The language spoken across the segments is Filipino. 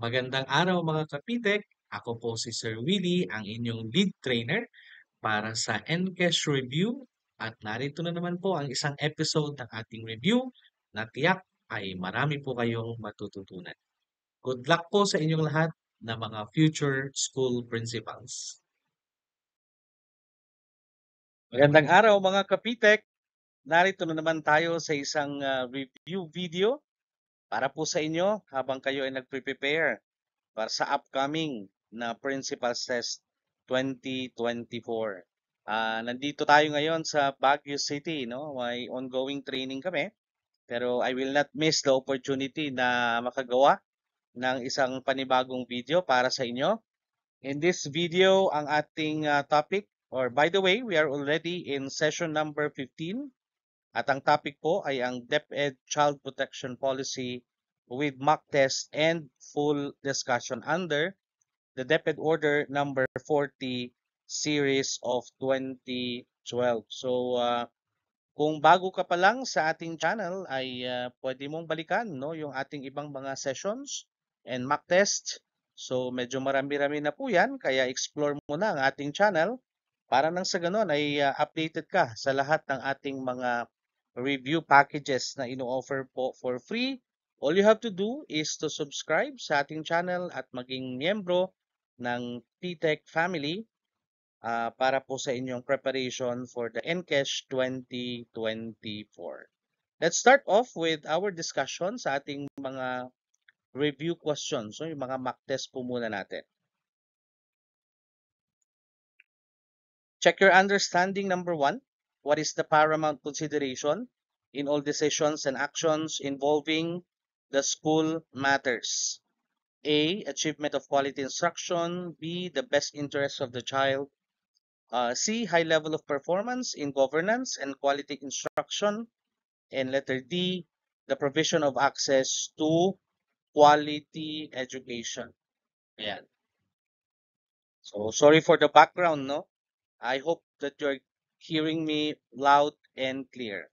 Magandang araw mga kapitek! Ako po si Sir Willie, ang inyong lead trainer para sa NCAS Review at narito na naman po ang isang episode ng ating review na tiyak ay marami po kayong matututunan. Good luck po sa inyong lahat na mga future school principals. Magandang araw mga kapitek! Narito na naman tayo sa isang review video para po sa inyo habang kayo ay nagpre-prepare para sa upcoming na Principal's Test 2024. Nandito tayo ngayon sa Baguio City, no? May ongoing training kami, pero I will not miss the opportunity na makagawa ng isang panibagong video para sa inyo. In this video, ang ating topic, or by the way, we are already in session number 15 at ang topic po ay ang DepEd Child Protection Policy with mock test and full discussion under the DepEd Order number 40 series of 2012. So, kung bago ka pa lang sa ating channel ay pwede mong balikan no yung ating ibang mga sessions and mock test. So medyo marami-rami na po 'yan kaya explore mo na ang ating channel para nang sa ganon ay updated ka sa lahat ng ating mga review packages na ino-offer po for free. All you have to do is to subscribe sa ating channel at maging miyembro ng PTech family para po sa inyong preparation for the NCAS 2024. Let's start off with our discussion sa ating mga review questions. So, yung mga mock test po muna natin. Check your understanding. Number 1. What is the paramount consideration in all decisions and actions involving the school matters? A. Achievement of quality instruction. B. The best interest of the child. C. High level of performance in governance and quality instruction. And letter D. The provision of access to quality education. Ayan. So, sorry for the background, no? I hope that you're hearing me loud and clear.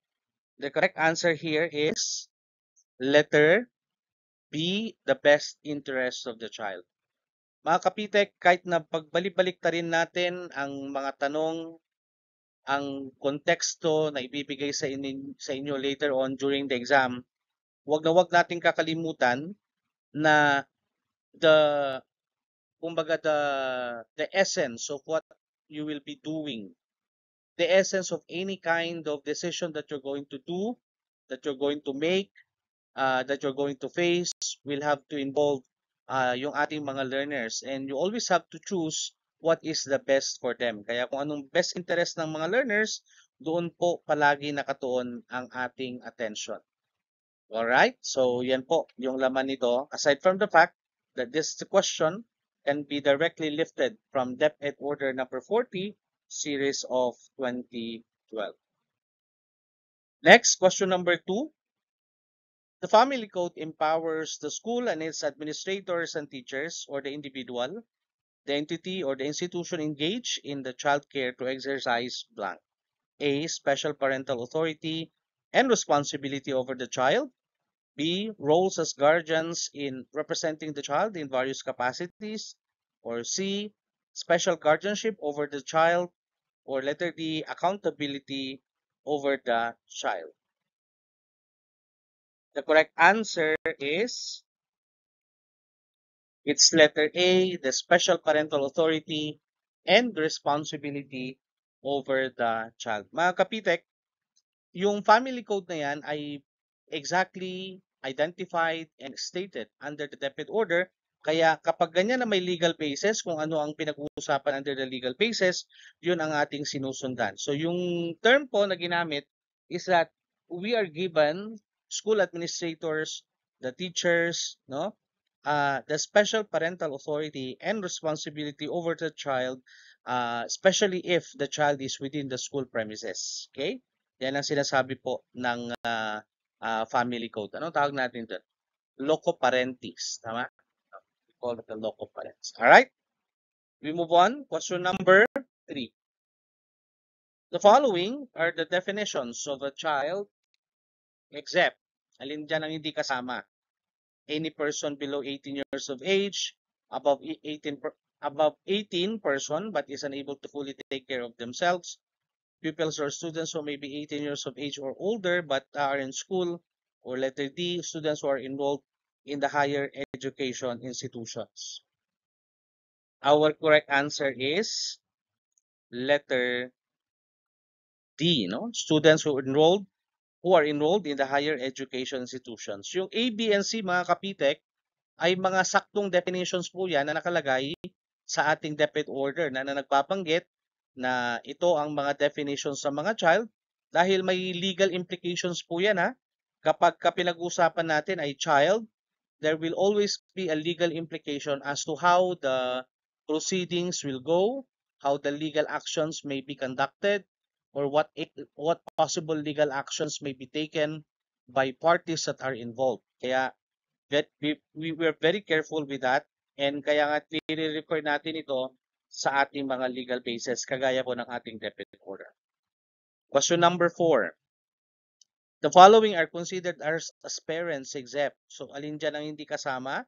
The correct answer here is letter B, the best interest of the child. Mga kapitek, kahit na pagbalik-balik ta rin natin ang mga tanong, ang konteksto na ibibigay sa inyo later on during the exam, wag nating kakalimutan na kumbaga the essence of what you will be doing, the essence of any kind of decision that you're going to do, that you're going to make, that you're going to face, will have to involve yung ating mga learners. And you always have to choose what is the best for them. Kaya kung anong best interest ng mga learners, doon po palagi nakatuon ang ating attention. Alright? So, yan po yung laman nito. Aside from the fact that this question can be directly lifted from DepEd Order number 40, series of 2012. Next, question number 2. The Family Code empowers the school and its administrators and teachers, or the individual, the entity, or the institution engaged in the child care to exercise blank. A. Special parental authority and responsibility over the child. B. Roles as guardians in representing the child in various capacities. Or C. Special guardianship over the child. Or letter D. Accountability over the child. The correct answer is it's letter A, the special parental authority and responsibility over the child. Mga kapitek, yung family code na yan ay exactly identified and stated under the DepEd Order. Kaya kapag ganyan na may legal basis, kung ano ang pinag-uusapan under the legal basis, yun ang ating sinusundan. So yung term po na ginamit is that we are given, school administrators, the teachers, no, the special parental authority and responsibility over the child, especially if the child is within the school premises. Okay? Yan ang sinasabi po ng family code. Anong tawag natin doon? Loco parentis. Tama? We call it the loco parents. Alright? We move on. Question number 3. The following are the definitions of a child except. Alin dyan ang hindi kasama? any person below 18 years of age, above 18 person but is unable to fully take care of themselves, pupils or students who may be 18 years of age or older but are in school, or letter D, students who are enrolled in the higher education institutions. Our correct answer is letter D, no? Students who are enrolled in the higher education institutions. Yung A, B, and C, mga kapitek, ay mga saktong definitions po yan na nakalagay sa ating DepEd order na nagpapanggit na ito ang mga definitions sa mga child dahil may legal implications po yan ha. Kapag pinag-usapan natin ay child, there will always be a legal implication as to how the proceedings will go, how the legal actions may be conducted, or what possible legal actions may be taken by parties that are involved. Kaya we were very careful with that, and kaya nga nire-refer natin ito sa ating mga legal basis kagaya po ng ating DepEd order. Question number 4. The following are considered as parents exempt. So alin dyan ang hindi kasama?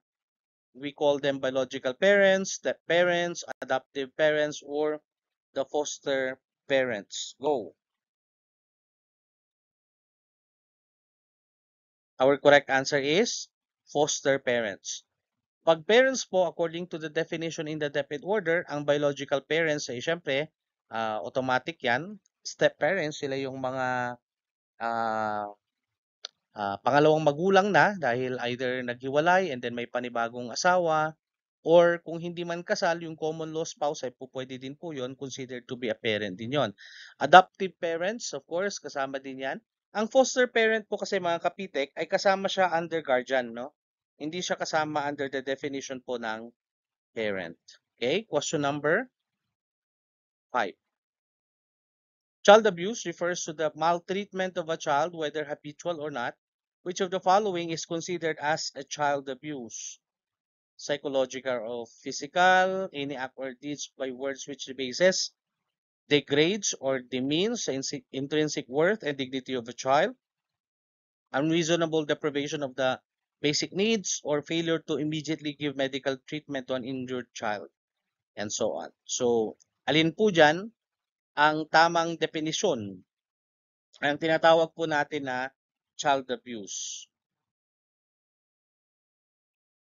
We call them biological parents, step parents, adoptive parents, or the foster parents. Go. Our correct answer is foster parents. Pag parents po, according to the definition in the DepEd order, ang biological parents ay syempre, automatic yan. Step parents, sila yung mga pangalawang magulang na dahil either naghiwalay and then may panibagong asawa, or kung hindi man kasal, yung common law spouse ay pwede din po yun, considered to be a parent din yon. Adoptive parents, of course, kasama din yan. Ang foster parent po kasi mga kapitek ay kasama siya under guardian, no? Hindi siya kasama under the definition po ng parent. Okay, question number 5. Child abuse refers to the maltreatment of a child, whether habitual or not. Which of the following is considered as a child abuse? Psychological or physical, any act or deeds by words which bases, degrades or demeans the intrinsic worth and dignity of a child, unreasonable deprivation of the basic needs, or failure to immediately give medical treatment to an injured child, and so on. So, alin po dyan ang tamang definisyon? Ang tinatawag po natin na child abuse.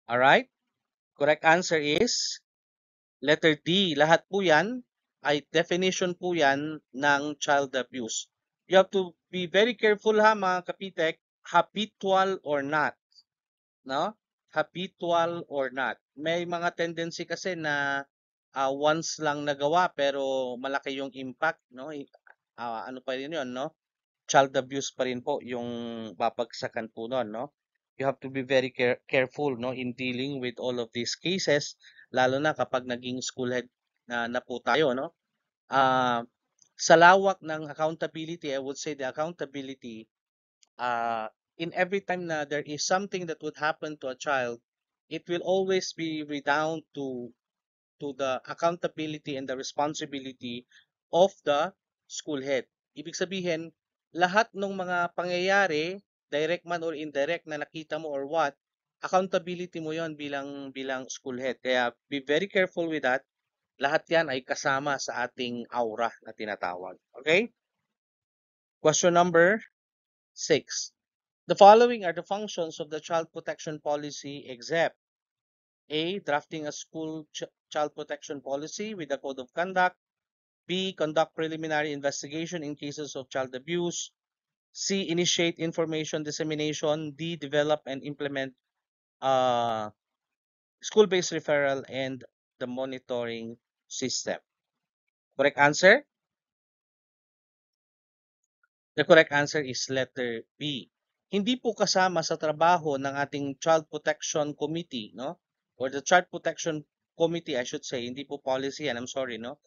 Alright? Correct answer is letter D. Lahat po yan ay definition po yan ng child abuse. You have to be very careful ha mga kapitek, habitual or not. No? Habitual or not. May mga tendency kasi na once lang nagawa pero malaki yung impact, no? Ano pa rin yun, no? Child abuse pa rin po yung babagsakan po nun, no? You have to be very careful, no, in dealing with all of these cases, lalo na kapag naging school head na po tayo, no? Sa lawak ng accountability, I would say the accountability, in every time na there is something that would happen to a child, it will always be redound to the accountability and the responsibility of the school head. Ibig sabihin, lahat ng mga pangyayari, direct man or indirect na nakita mo or what, accountability mo yon bilang school head. Kaya be very careful with that. Lahat yan ay kasama sa ating aura na tinatawag. Okay? Question number 6. The following are the functions of the Child Protection Policy except A. Drafting a school child protection policy with a code of conduct. B. Conduct preliminary investigation in cases of child abuse. C. Initiate information dissemination. D. Develop and implement school-based referral and the monitoring system. Correct answer? The correct answer is letter B. Hindi po kasama sa trabaho ng ating Child Protection Committee, no? Or the Child Protection Committee, I should say, hindi po policy yan, I'm sorry, no?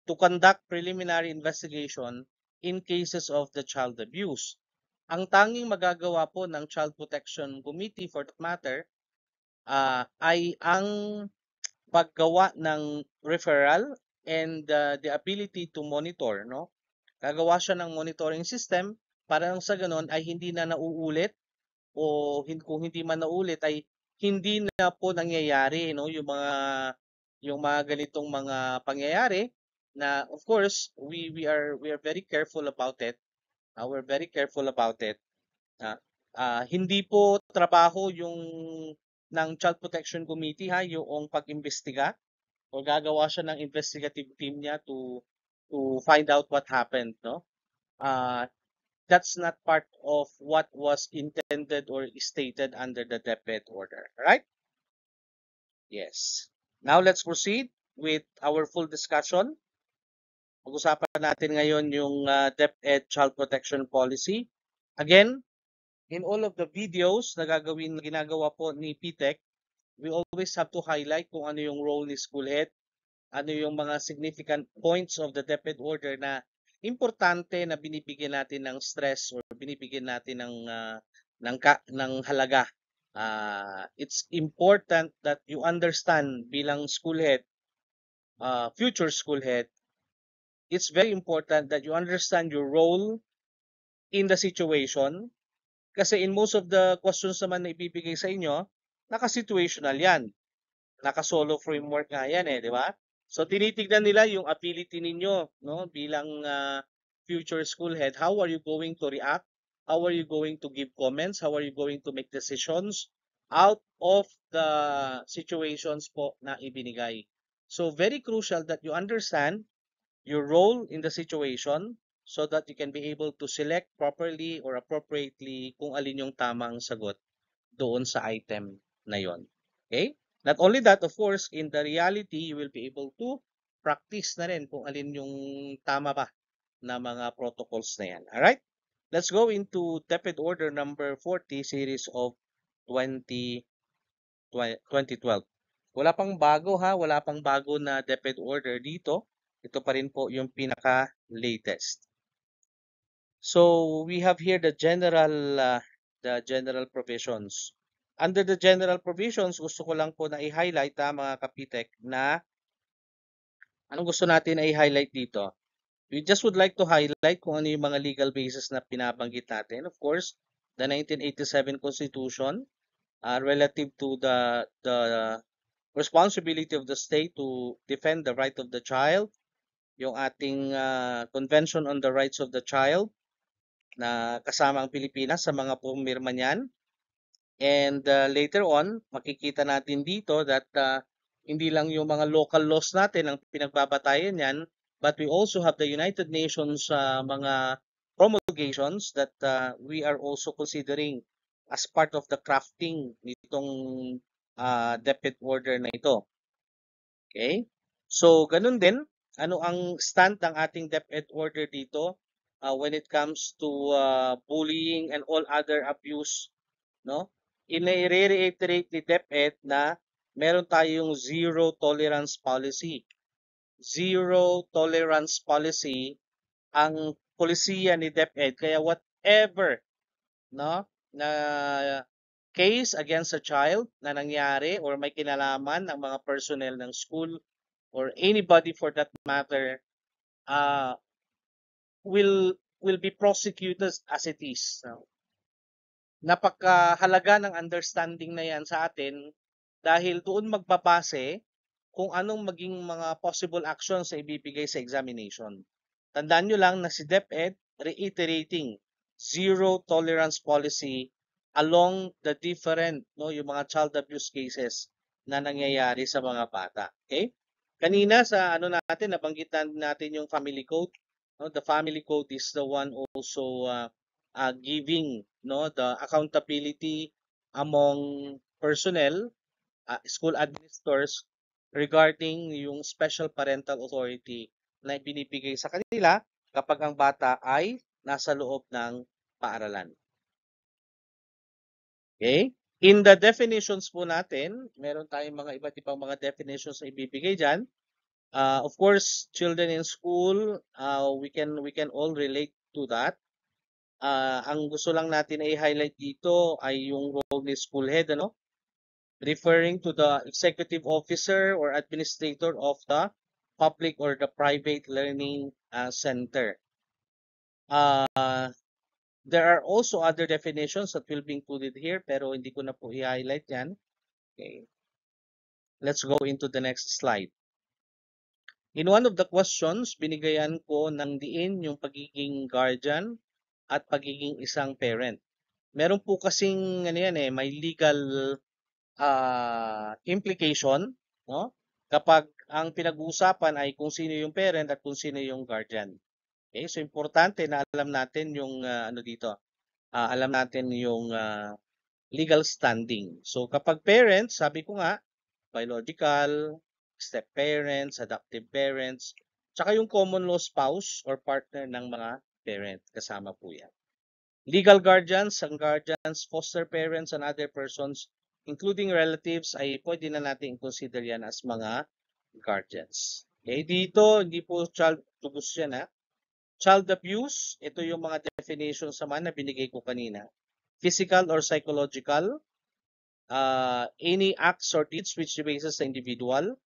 To conduct preliminary investigation in cases of the child abuse. Ang tanging magagawa po ng Child Protection Committee for that matter ay ang paggawa ng referral and the ability to monitor, no? Gagawa siya ng monitoring system para sa ganon ay hindi na nauulit o kung hindi man naulit ay hindi na po nangyayari, no, yung mga ganitong mga pangyayari na of course we are very careful about it. We're very careful about it. Ah, hindi po trabaho yung ng Child Protection Committee ha, yung pag-imbestiga o gagawa siya ng investigative team niya to find out what happened, no? Uh, that's not part of what was intended or stated under the DepEd order, right? Yes. Now let's proceed with our full discussion. Pag-usapan natin ngayon yung DepEd Child Protection Policy. Again, in all of the videos na ginagawa po ni PTEC, we always have to highlight kung ano yung role ni school head, ano yung mga significant points of the DepEd order na importante na binibigyan natin ng stress or binibigyan natin ng halaga. It's important that you understand bilang school head, future school head, it's very important that you understand your role in the situation. Kasi in most of the questions naman na ibibigay sa inyo, naka-situational yan. Naka-solo framework nga yan eh, di ba? So tinitignan nila yung ability ninyo, no, bilang future school head. How are you going to react? How are you going to give comments? How are you going to make decisions out of the situations po na ibinigay? So very crucial that you understand your role in the situation so that you can be able to select properly or appropriately kung alin yung tamang sagot doon sa item na yon. Okay? Not only that, of course, in the reality, you will be able to practice na rin kung alin yung tama ba na mga protocols na yan. Alright? Let's go into DepEd Order number 40 series of 2012. Wala pang bago ha, wala pang bago na DepEd Order dito. Ito pa rin po yung pinaka-latest. So we have here the general provisions. Under the general provisions, gusto ko lang po na i-highlight mga kapitek na anong gusto natin na i-highlight dito. We just would like to highlight kung ano yung mga legal basis na pinabanggit natin. Of course, the 1987 Constitution relative to the responsibility of the state to defend the right of the child, yung ating Convention on the Rights of the Child na kasama ang Pilipinas sa mga pumirma niyan. And later on, makikita natin dito that hindi lang yung mga local laws natin ang pinagbabatayan yan, but we also have the United Nations mga promulgations that we are also considering as part of the crafting nitong DepEd order na ito. Okay? So, ganun din, ano ang stand ng ating DepEd order dito when it comes to bullying and all other abuse, no? I-reiterate ni DepEd na meron tayong zero tolerance policy. Zero tolerance policy ang polisiya ni DepEd. Kaya whatever, no, na case against a child na nangyari or may kinalaman ng mga personnel ng school or anybody for that matter uh, will be prosecuted as it is. No? Napakahalaga ng understanding na yan sa atin dahil doon magbabase kung anong maging mga possible actions sa ibibigay sa examination. Tandaan nyo lang na si DepEd reiterating zero tolerance policy along the different, no, yung mga child abuse cases na nangyayari sa mga bata. Okay? Kanina sa ano natin, nabanggit natin yung family code. No? The family code is the one also giving, no, the accountability among personnel, school administrators regarding yung special parental authority na binibigay sa kanila kapag ang bata ay nasa loob ng paaralan. Okay? In the definitions po natin, meron tayong mga iba't ibang mga definitions na ibibigay dyan. Of course, children in school, we can all relate to that. Ang gusto lang natin i-highlight dito ay yung role ni school head, ano? Referring to the executive officer or administrator of the public or the private learning center. There are also other definitions that will be included here pero hindi ko na po i-highlight yan. Okay. Let's go into the next slide. In one of the questions, binigayan ko ng diin yung pagiging guardian at pagiging isang parent. Meron po kasing ano yan may legal implication, no? Kapag ang pinag-uusapan ay kung sino yung parent at kung sino yung guardian. Okay? So importante na alam natin yung ano dito. Alam natin yung legal standing. So kapag parents, sabi ko nga, biological, step parents, adoptive parents, tsaka yung common law spouse or partner ng mga parent, kasama po yan. Legal guardians, ang guardians, foster parents, and other persons, including relatives, ay pwede na natin consider yan as mga guardians. Okay, dito, hindi po child abuse yan ha. Child abuse, ito yung mga definitions naman na binigay ko kanina. Physical or psychological, any acts or deeds which debases the individual,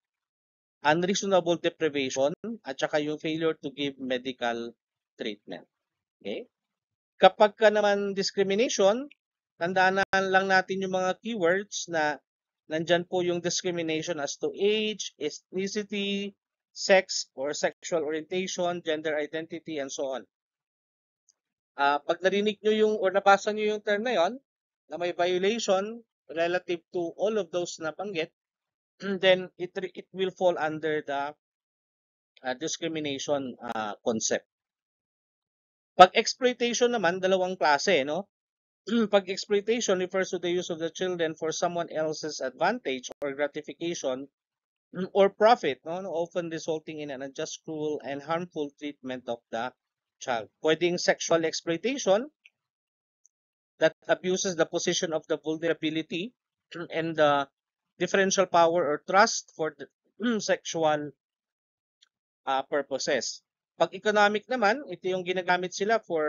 unreasonable deprivation, at saka yung failure to give medical treatment. Okay? Kapag ka naman discrimination, tandaan na lang natin yung mga keywords na nandyan po yung discrimination as to age, ethnicity, sex or sexual orientation, gender identity, and so on. Pag narinig nyo yung or nabasa nyo yung term na yon na may violation relative to all of those na banggit, then it will fall under the discrimination concept. Pag exploitation naman, dalawang klase, no? Pag exploitation refers to the use of the children for someone else's advantage or gratification or profit, no? Often resulting in an unjust, cruel, and harmful treatment of the child. Pwedeng sexual exploitation that abuses the position of the vulnerability and the differential power or trust for the sexual purposes. Pag economic naman, ito yung ginagamit sila for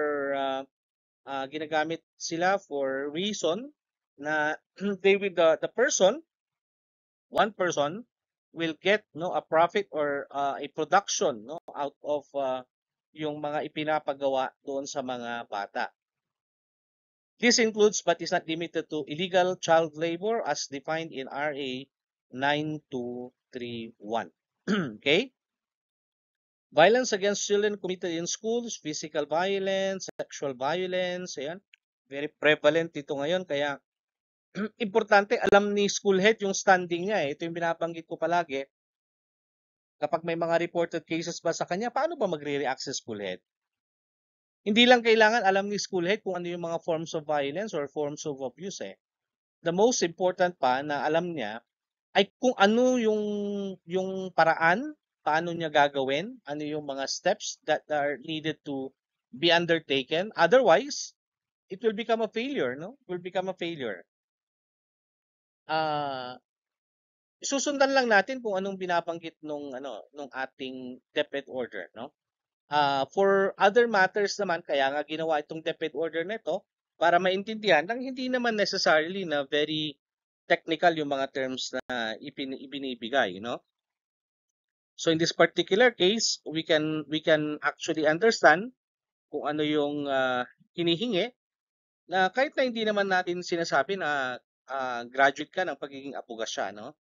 reason na they will the person, one person will get a profit or a production out of yung mga ipinapagawa doon sa mga bata. This includes but is not limited to illegal child labor as defined in RA 9231. Okay? Violence against children committed in schools, physical violence, sexual violence, ayan. Very prevalent ito ngayon. Kaya, importante, alam ni school head yung standing niya. Ito yung binabanggit ko palagi. Kapag may mga reported cases ba sa kanya, paano ba magre-react sa school head? Hindi lang kailangan alam ni school head kung ano yung mga forms of violence or forms of abuse. The most important pa na alam niya ay kung ano yung paraan, paano niya gagawin, ano yung mga steps that are needed to be undertaken. Otherwise, it will become a failure, no? It will become a failure. Susundan lang natin kung anong binabanggit nung ating DepEd order, no? For other matters naman, kaya nga ginawa itong DepEd order nito para maintindihan nang hindi naman necessarily na very technical yung mga terms na ibinibigay, no? So in this particular case, we can actually understand kung ano yung hinihingi na kahit na hindi naman natin sinasabi na graduate ka ng pagiging abogasya, no?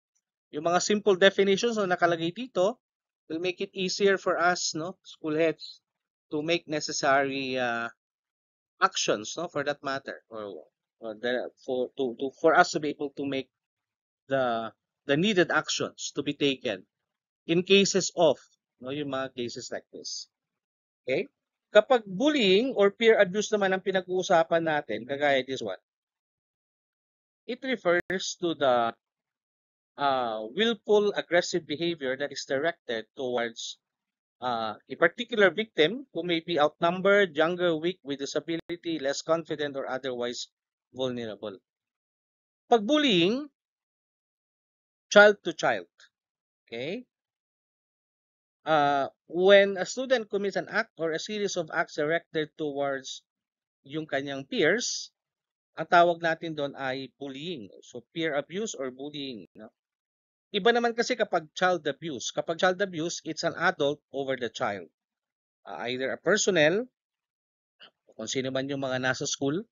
Yung mga simple definitions na nakalagay dito will make it easier for us, no, school heads, to make necessary actions, no, for that matter, or for us to be able to make the needed actions to be taken in cases of, no, yung mga cases like this. Okay? Kapag bullying or peer abuse naman ang pinag-uusapan natin, kagaya this one, it refers to the willful aggressive behavior that is directed towards a particular victim who may be outnumbered, younger, weak, with disability, less confident, or otherwise vulnerable. Pag bullying, child to child. Okay? When a student commits an act or a series of acts directed towards yung kanyang peers, ang tawag natin doon ay bullying. So, peer abuse or bullying. No? Iba naman kasi kapag child abuse. Kapag child abuse, it's an adult over the child. Either a personnel, kung sino man yung mga nasa school,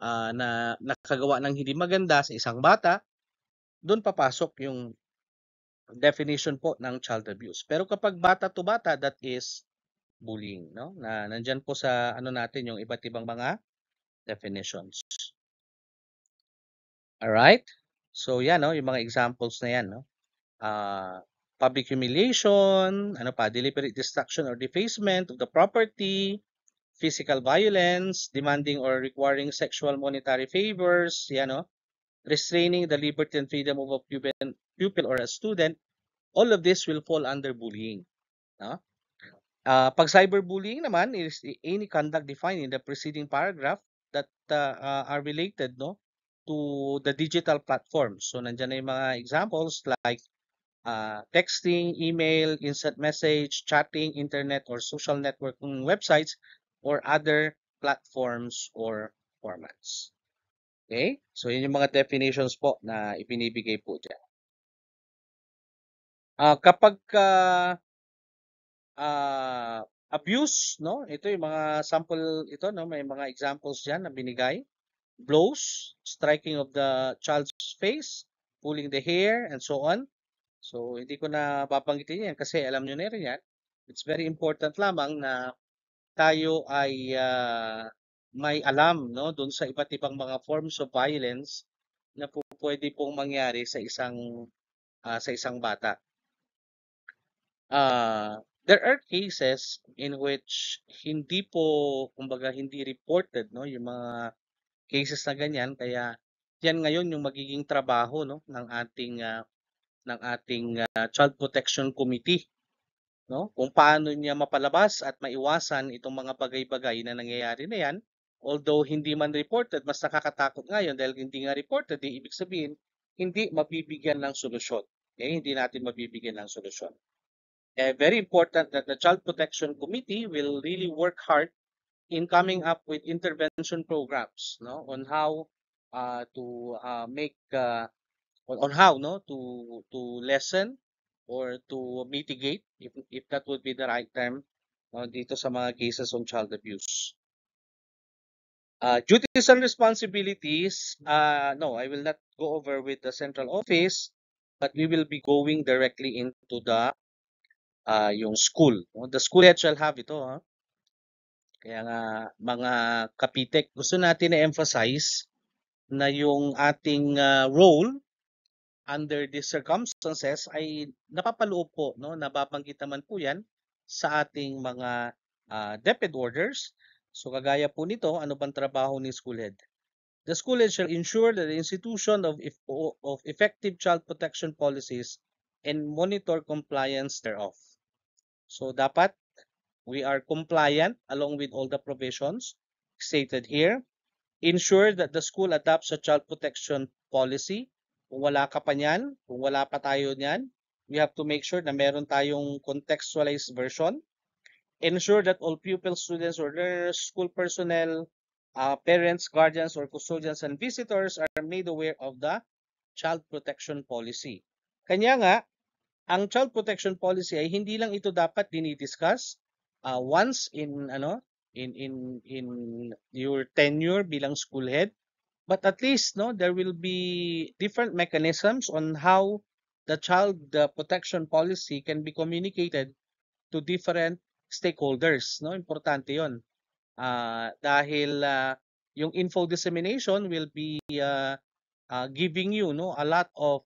na nakagawa ng hindi maganda sa isang bata, doon papasok yung definition po ng child abuse. Pero kapag bata to bata, that is bullying, no? Na nandiyan po sa ano natin yung iba't ibang mga definitions. Alright? So yan, no? Yung mga examples na yan, no? Public humiliation, ano pa, deliberate destruction or defacement of the property, physical violence, demanding or requiring sexual monetary favors, yan, no? Restraining the liberty and freedom of a pupil or a student, all of this will fall under bullying. No? Pag cyberbullying naman is any conduct defined in the preceding paragraph that are related, no, to the digital platforms. So nandiyan na yung mga examples like texting, email, instant message, chatting, internet or social networking websites or other platforms or formats. Okay? So yun yung mga definitions po na ibinibigay po dyan. Kapag abuse, no? Ito yung mga sample ito, no? May mga examples diyan na binigay. Blows, striking of the child's face, pulling the hair, and so on. So, hindi ko na babanggitin yan kasi alam nyo na rin yan. It's very important lamang na tayo ay may alam, no? Doon sa iba't ibang mga forms of violence na pwede pong mangyari sa isang bata. There are cases in which hindi po, kumbaga hindi reported, no, yung mga cases na ganyan, kaya yan ngayon yung magiging trabaho, no, ng ating Child Protection Committee, no, kung paano niya mapalabas at maiwasan itong mga bagay-bagay na nangyayari na yan. Although hindi man reported, mas nakakatakot ngayon dahil hindi nga reported, ibig sabihin hindi mabibigyan ng solusyon. Okay? Hindi natin mabibigyan ng solusyon. Very important that the Child Protection Committee will really work hard in coming up with intervention programs, no, on how to make on how, no, to lessen or to mitigate, if that would be the right term, dito sa mga cases on child abuse. Duties and responsibilities, no, I will not go over with the central office, but we will be going directly into the yung school. The school head shall have ito. Kaya nga, mga kapitek, gusto natin na-emphasize na yung ating role under these circumstances ay napapaloob po, no? Nababanggit naman po yan sa ating mga DepEd orders. So kagaya po nito, ano bang trabaho ni school head? The school head shall ensure that the institution of effective child protection policies and monitor compliance thereof. So dapat we are compliant along with all the provisions stated here. Ensure that the school adopts a child protection policy. Kung wala ka pa niyan, kung wala pa tayo niyan, we have to make sure na meron tayong contextualized version. Ensure that all pupils, students, or learners, school personnel, parents, guardians, or custodians and visitors are made aware of the child protection policy. Kanya nga, ang child protection policy ay hindi lang ito dapat dinidiscuss once in your tenure bilang school head, but at least, no, there will be different mechanisms on how the child protection policy can be communicated to different stakeholders, no? Importante 'yon. Dahil yung info dissemination will be giving you, no, a lot of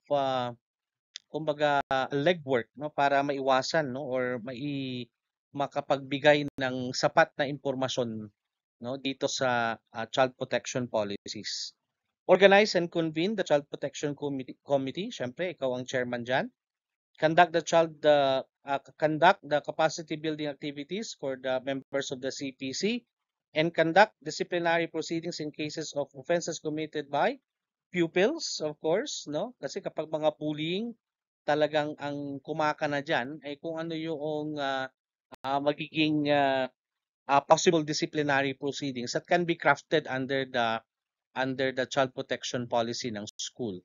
kumbaga legwork, no, para maiwasan, no, or makapagbigay ng sapat na impormasyon, no, dito sa child protection policies. Organize and convene the Child Protection Committee. Syempre, ikaw ang chairman diyan. Conduct the capacity building activities for the members of the CPC and conduct disciplinary proceedings in cases of offenses committed by pupils, of course, no? Kasi kapag mga bullying, talagang ang kumakana diyan ay kung ano yung magiging possible disciplinary proceedings that can be crafted under the child protection policy ng school.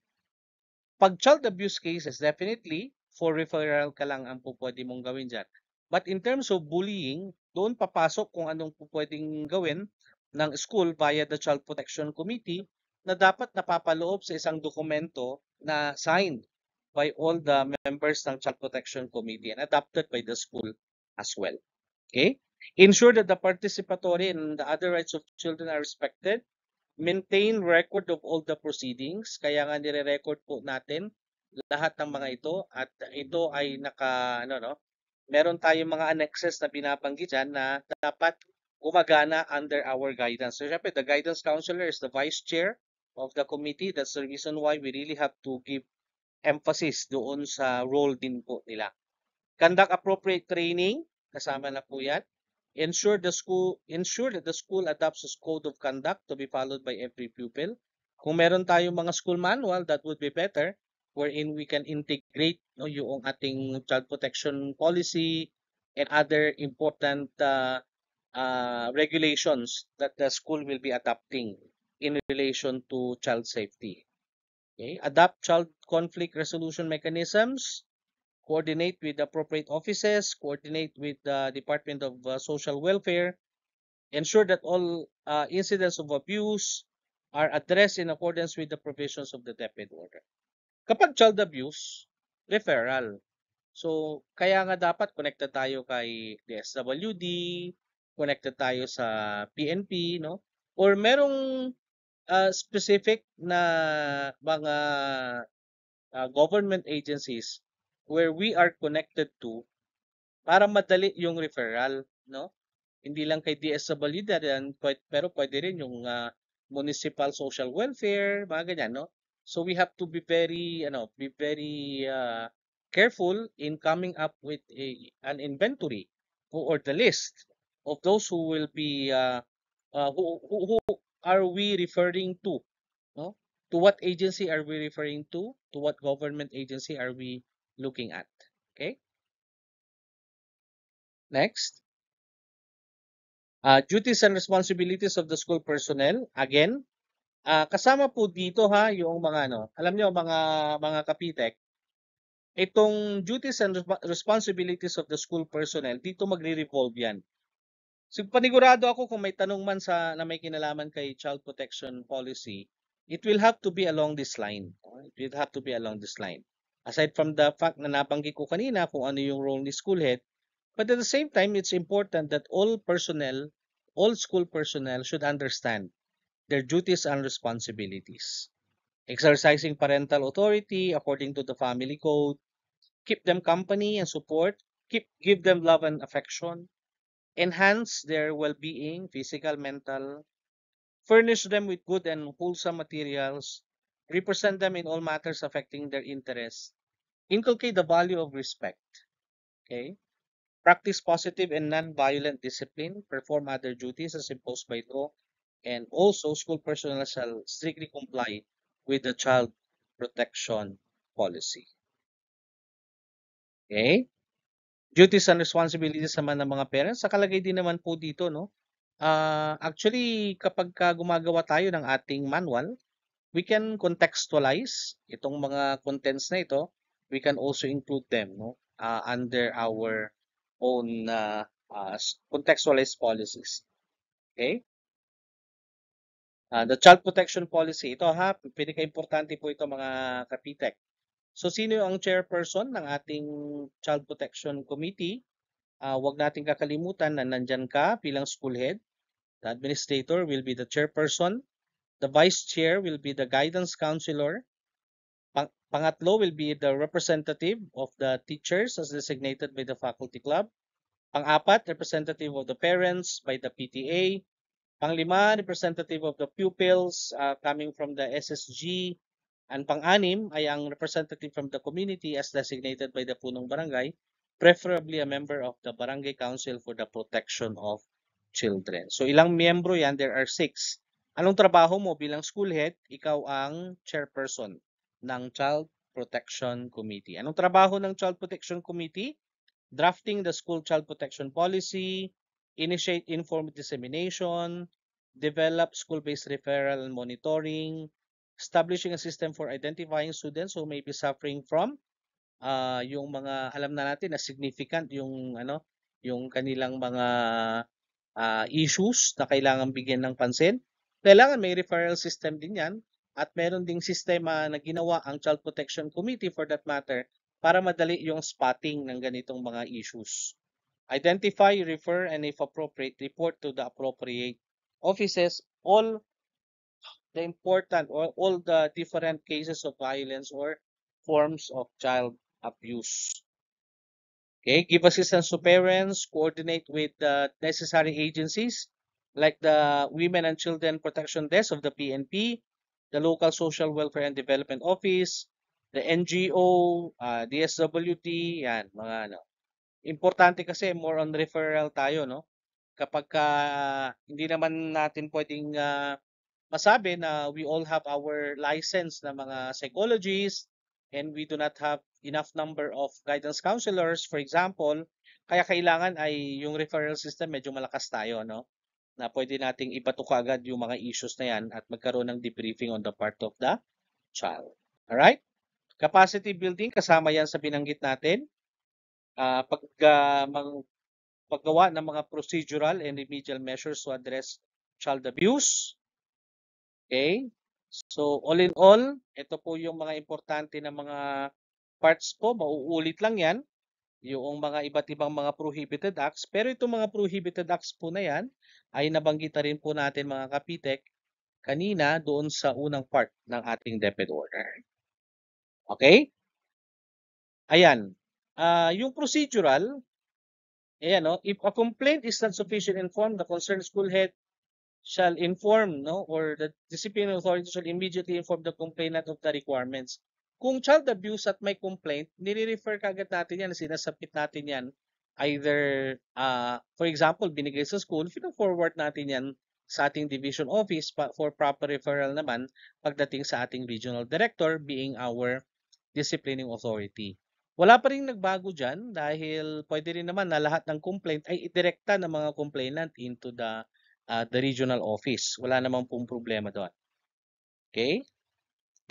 Pag child abuse cases, definitely for referral ka lang ang pwede mong gawin diyan. But in terms of bullying, doon papasok kung anong pwedeng gawin ng school via the Child Protection Committee na dapat napapaloob sa isang dokumento na signed by all the members ng Child Protection Committee and adopted by the school as well. Okay? Ensure that the participatory and the other rights of children are respected. Maintain record of all the proceedings. Kaya nga nire-record po natin lahat ng mga ito at ito ay meron tayong mga annexes na binabanggit dyan na dapat gumagana under our guidance. So, syempre, the guidance counselor is the vice chair of the committee. That's the reason why we really have to give emphasis doon sa role din po nila. Conduct appropriate training, kasama na po yan. Ensure that the school adopts a code of conduct to be followed by every pupil. Kung meron tayong mga school manual, that would be better, wherein we can integrate yung ating child protection policy and other important regulations that the school will be adopting in relation to child safety. Okay? Adopt child conflict resolution mechanisms, coordinate with appropriate offices, coordinate with the Department of Social Welfare, ensure that all incidents of abuse are addressed in accordance with the provisions of the DepEd order. Kapag child abuse, referral. So, kaya nga dapat connected tayo kay DSWD, connected tayo sa PNP, no? Or merong specific na mga government agencies where we are connected to para madali yung referral, no? Hindi lang kay DSWD yan, pero pwede rin yung municipal social welfare, mga ganyan, no? So we have to be very careful in coming up with an inventory or the list of those who will be who are we referring to, no? To what agency are we referring to? To what government agency are we looking at? Okay? Next. Duties and responsibilities of the school personnel. Again, kasama po dito yung mga alam niyo mga kapitek, itong duties and responsibilities of the school personnel, dito magre-revolve yan. So panigurado ako kung may tanong man na may kinalaman kay child protection policy, it will have to be along this line. It will have to be along this line. Aside from the fact na nabanggit ko kanina kung ano yung role ni school head, but at the same time, it's important that all school personnel should understand their duties and responsibilities. Exercising parental authority according to the family code, keep them company and support, give them love and affection, enhance their well-being, physical, mental, furnish them with good and wholesome materials, represent them in all matters affecting their interests, inculcate the value of respect, okay? Practice positive and non-violent discipline, perform other duties as imposed by law, and also school personnel shall strictly comply with the child protection policy. Okay? Duties and responsibilities naman ng mga parents, nakalagay din naman po dito, no? Actually, kapag gumagawa tayo ng ating manual, we can contextualize itong mga contents na ito. We can also include them, no? Under our own contextualized policies. Okay? The child protection policy, ito pinaka-importante po ito mga kapitek. So sino ang chairperson ng ating child protection committee? Huwag nating kakalimutan na nandyan ka bilang school head. The administrator will be the chairperson. The vice chair will be the guidance counselor. Pangatlo will be the representative of the teachers as designated by the faculty club. Pang-apat, representative of the parents by the PTA. Pang-lima, representative of the pupils coming from the SSG. And pang-anim ay ang representative from the community as designated by the punong barangay, preferably a member of the barangay council for the protection of children. So ilang miyembro yan? There are 6. Anong trabaho mo bilang school head? Ikaw ang chairperson ng Child Protection Committee. Anong trabaho ng Child Protection Committee? Drafting the school child protection policy, initiate informed dissemination, develop school-based referral and monitoring, establishing a system for identifying students who may be suffering from yung mga alam na natin na significant yung yung kanilang mga issues na kailangan bigyan ng pansin. Kailangan may referral system din yan at meron ding sistema na ginawa ang Child Protection Committee for that matter para madali yung spotting ng ganitong mga issues. Identify, refer, and if appropriate, report to the appropriate offices all the important or all the different cases of violence or forms of child abuse. Okay, give assistance to parents, coordinate with the necessary agencies like the Women and Children Protection Desk of the PNP, the local Social Welfare and Development Office, the NGO, DSWD, yan, mga ano. Importante kasi more on referral tayo, no? Kapag hindi naman natin pwedeng masabi na we all have our license na mga psychologists and we do not have enough number of guidance counselors, for example, kaya kailangan ay yung referral system medyo malakas tayo, no? Na pwede nating ipatok agad yung mga issues na yan at magkaroon ng debriefing on the part of the child. Alright? Capacity building, kasama yan sa binanggit natin. Paggawa ng mga procedural and remedial measures to address child abuse. Okay? So, all in all, ito po yung mga importante na mga parts po. Mauulit lang yan. Yung mga iba't ibang mga prohibited acts. Pero itong mga prohibited acts po na yan, ay nabanggit na rin po natin mga kapitek kanina doon sa unang part ng ating DepEd order. Okay? Ayan. Yung procedural, ayan, no? If a complaint is not sufficiently informed, the concerned school head shall inform, no, or the disciplinary authority shall immediately inform the complainant of the requirements. Kung child abuse at may complaint, nire-refer kagad natin yan, sinasubmit natin yan. Either, for example, binigay sa school, forward natin yan sa ating division office for proper referral naman pagdating sa ating regional director being our disciplining authority. Wala pa rin nagbago dyan dahil pwede rin naman na lahat ng complaint ay idirekta ng mga complainant into the regional office. Wala namang pong problema doon. Okay?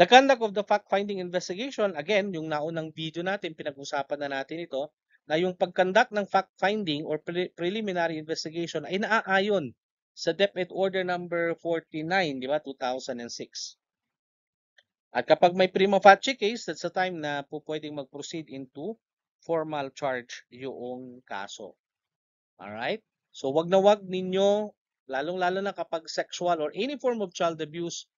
The conduct of the fact-finding investigation, again, yung naunang video natin, pinag-usapan na natin ito, na yung pag-conduct ng fact-finding or preliminary investigation ay naaayon sa DepEd Order number 49, di ba, 2006. At kapag may prima facie case, that's the time na po pwedeng mag-proceed into formal charge yung kaso. Alright? So, wag na wag ninyo, lalong-lalo na kapag sexual or any form of child abuse,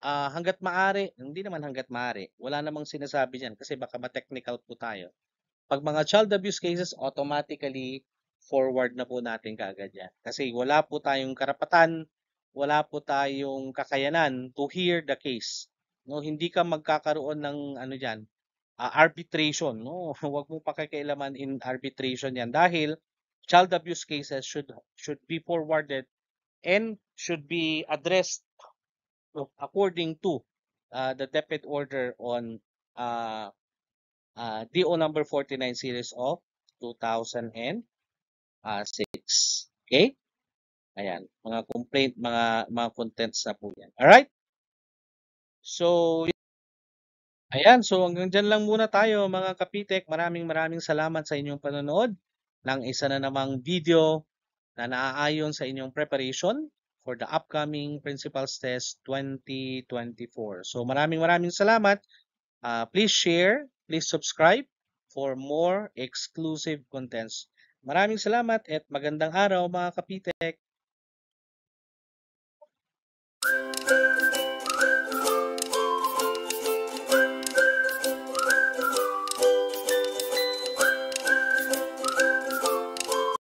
hanggat maaari, hindi naman hanggat maaari, wala namang sinasabi dyan kasi baka ma-technical po tayo. Pag mga child abuse cases, automatically forward na po natin kaagad yan. Kasi wala po tayong karapatan, wala po tayong kakayanan to hear the case. No, hindi ka magkakaroon ng ano diyan, arbitration, no? Huwag mo pakikialaman in arbitration 'yan dahil child abuse cases should be forwarded and should be addressed according to the DepEd order on DO number 49 series of 2006. Okay? Ayan, mga complaint, mga contents na po 'yan. All right? So, ayan, so hanggang dyan lang muna tayo mga kapitek. Maraming salamat sa inyong panonood ng isa na namang video na naaayon sa inyong preparation for the upcoming Principals Test 2024. So maraming salamat. Please share, please subscribe for more exclusive contents. Maraming salamat at magandang araw mga kapitek.